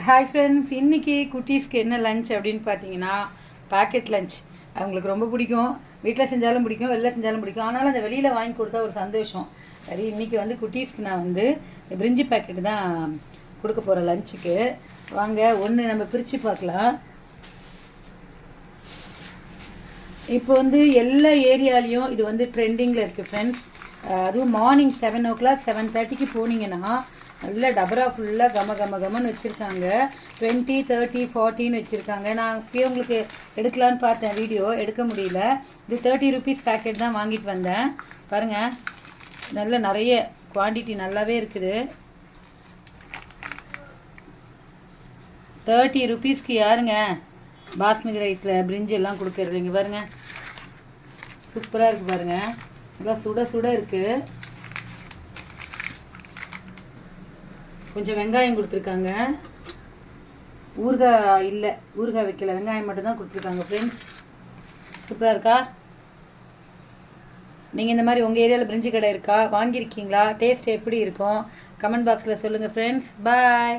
Hi friends, இன்றைக்கி குட்டீஸ்க்கு என்ன lunch அப்படின்னு பார்த்தீங்கன்னா பேக்கெட் லஞ்ச். அவங்களுக்கு ரொம்ப பிடிக்கும். வீட்டில் செஞ்சாலும் பிடிக்கும், வெளில செஞ்சாலும் பிடிக்கும். ஆனாலும் அந்த வெளியில் வாங்கி கொடுத்தா ஒரு சந்தோஷம். சரி, இன்றைக்கி குட்டீஸ்க்கு நான் பிரிஞ்சி பேக்கெட்டு தான் கொடுக்க போகிறேன் லஞ்சுக்கு. வாங்க ஒன்று நம்ம பிரித்து பார்க்கலாம். இப்போ எல்லா ஏரியாலையும் இது ட்ரெண்டிங்கில் இருக்குது ஃப்ரெண்ட்ஸ். அதுவும் மார்னிங் 7 o'clock 7:30க்கு போனீங்கன்னா நல்ல டபரா ஃபுல்லாக கமன்னு வச்சுருக்காங்க. 20, 30, 40ன்னு வச்சுருக்காங்க. நான் இப்போயே உங்களுக்கு எடுக்கலான்னு பார்த்தேன், வீடியோ எடுக்க முடியல. இது 30 rupees பேக்கெட் தான் வாங்கிட்டு வந்தேன். பாருங்கள், நல்ல நிறைய குவான்டிட்டி நல்லாவே இருக்குது. 30 rupeesக்கு யாருங்க பாஸ்மதி ரைஸில் பிரிஞ்சி எல்லாம் கொடுக்குறது? இங்கே பாருங்கள், சூப்பராக இருக்குது பாருங்கள். நல்லா சுட சுட இருக்குது. கொஞ்சம் வெங்காயம் கொடுத்துருக்காங்க. ஊறுகாய் இல்லை, ஊறுகாய் வைக்கல, வெங்காயம் மட்டும்தான் கொடுத்துருக்காங்க ஃப்ரெண்ட்ஸ். சூப்பராக இருக்கா? நீங்கள் இந்த மாதிரி உங்கள் ஏரியாவில் பிரிஞ்சி கடை இருக்கா? வாங்கியிருக்கீங்களா? டேஸ்ட் எப்படி இருக்கும்? கமெண்ட் பாக்ஸில் சொல்லுங்கள் ஃப்ரெண்ட்ஸ். பாய்.